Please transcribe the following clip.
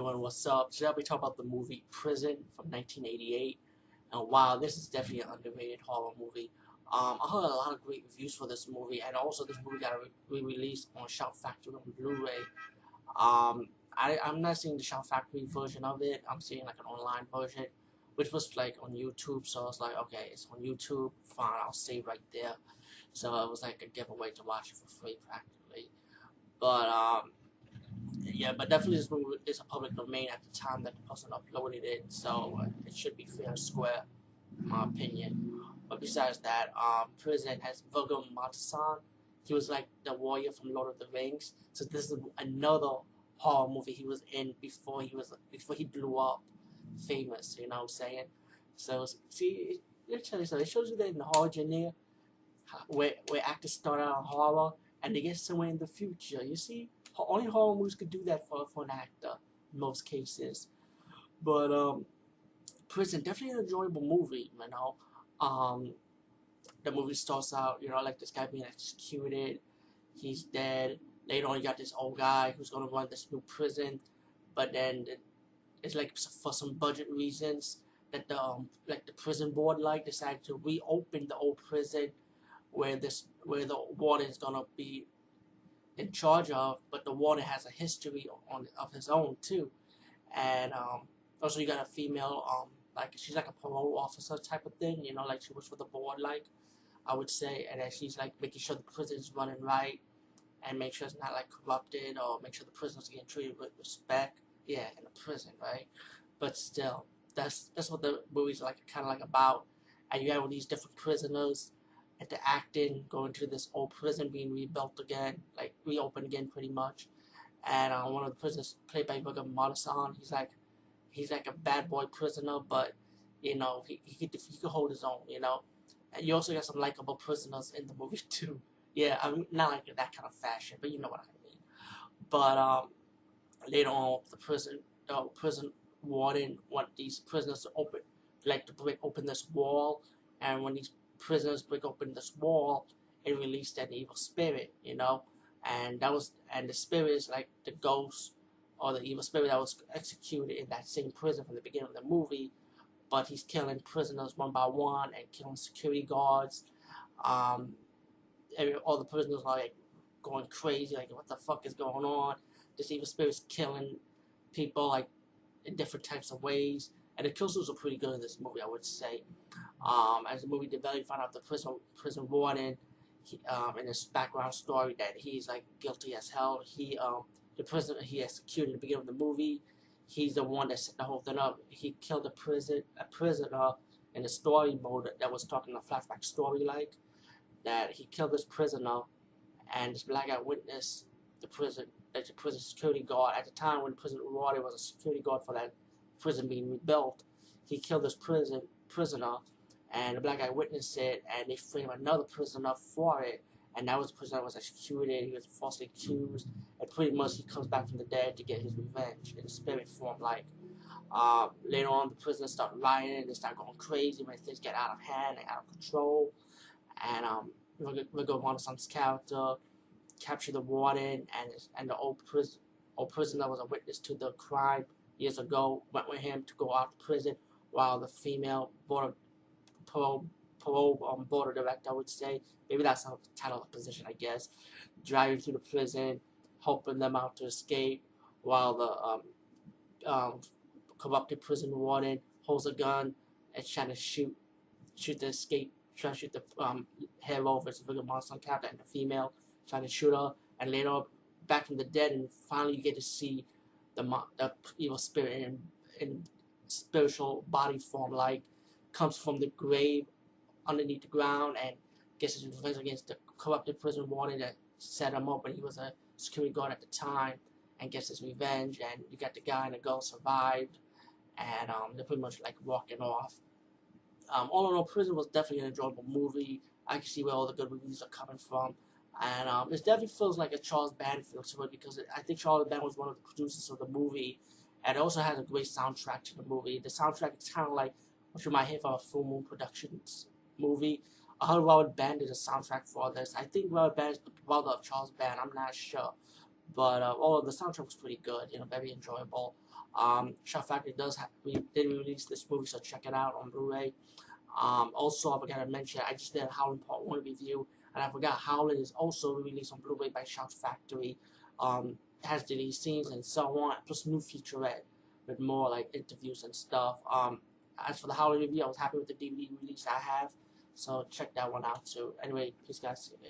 everyone, what's up? Today I'll be talking about the movie Prison from 1988. And wow, this is definitely an underrated horror movie. I heard a lot of great reviews for this movie, and also this movie got re-released on Shout Factory on Blu-ray. I'm not seeing the Shout Factory version of it. I'm seeing like an online version, which was like on YouTube. So I was like, okay, it's on YouTube. Fine, I'll save right there. So it was like a giveaway to watch it for free practically. But yeah, but definitely this movie is a public domain at the time that the person uploaded it, so it should be fair and square, in my opinion. But besides that, Prison has Viggo Mortensen. He was like the warrior from Lord of the Rings. So this is another horror movie he was in before he blew up, famous. You know what I'm saying? So see, let me tell you something. It shows you that in the horror genre, where actors start out in horror and they get somewhere in the future. You see, only horror movies could do that for an actor in most cases. But Prison, definitely an enjoyable movie. You know, um, the movie starts out, like this guy being executed. He's dead. Later on, you got this old guy who's gonna run this new prison, but then it's like for some budget reasons that the prison board decided to reopen the old prison where the warden is gonna be in charge of, but the warden has a history of his own too, and also you got a female like she's like a parole officer type of thing, like she works for the board, like I would say, and then she's like making sure the prison is running right and make sure it's not like corrupted or make sure the prisoners are getting treated with respect. Yeah, in the prison, right? But still, that's what the movie's like kind of like about, and you have all these different prisoners and the acting going to this old prison being rebuilt again, like reopened again pretty much. And one of the prisoners played by Viggo Mortensen, he's like a bad boy prisoner, but he could hold his own, And you also got some likable prisoners in the movie too. Yeah, I'm not like that kind of fashion, but you know what I mean. But later on, the prison warden want these prisoners to break open this wall, and when these prisoners break open this wall, it released an evil spirit, and the spirit is like the ghost or the evil spirit that was executed in that same prison from the beginning of the movie, but he's killing prisoners one by one and killing security guards. Um, all the prisoners are like going crazy, like what the fuck is going on? This evil spirit's killing people like in different types of ways, and the kills are pretty good in this movie, I would say. As the movie developed, you find out the prison warden, in his background story that he's like guilty as hell. The prisoner he executed in the beginning of the movie, he's the one that set the whole thing up. He killed a prisoner in the story mode that was talking a flashback story that he killed this prisoner, and this black guy witnessed the prison security guard at the time when the prison warden was a security guard for that prison being rebuilt. He killed this prisoner, and the black guy witnessed it, and they framed another prisoner for it, and that was the prisoner that was executed. He was falsely accused, and pretty much he comes back from the dead to get his revenge in spirit form. Later on, the prisoners start rioting, they start going crazy when things get out of hand and out of control, and Viggo Mortensen's character captured the warden and the old prisoner was a witness to the crime years ago. Went with him to go out to prison, while the female parole board director, I would say, maybe that's the title of the position, I guess, driving through the prison, helping them out to escape, while the corrupted prison warden holds a gun and trying to shoot the escape, trying to shoot the hero versus Viggo Mortensen character and the female, trying to shoot her, and later back from the dead, and finally you get to see the evil spirit in spiritual body form, like comes from the grave underneath the ground and gets his revenge against the corrupted prison warden that set him up when he was a security guard at the time, and gets his revenge. And you got the guy and the girl survived, and they're pretty much like walking off. All in all, Prison was definitely an enjoyable movie. I can see where all the good reviews are coming from. And it definitely feels like a Charles Band feel to it, because I think Charles Band was one of the producers of the movie, and it also has a great soundtrack to the movie. The soundtrack is kind of like what you might hear from a Full Moon Productions movie. I heard Robert Band did a soundtrack for this. I think Robert Band is the brother of Charles Band. I'm not sure, but all of the soundtrack was pretty good. Very enjoyable. Shout Factory we did release this movie, so check it out on Blu-ray. Also, I forgot to mention, I just did a Howling Part 1 review, and I forgot Howling is also released on Blu-ray by Shout Factory. It has deleted scenes and so on, plus new featurette with more like interviews and stuff. As for the Howling review, I was happy with the DVD release I have, so check that one out too. Anyway, peace guys.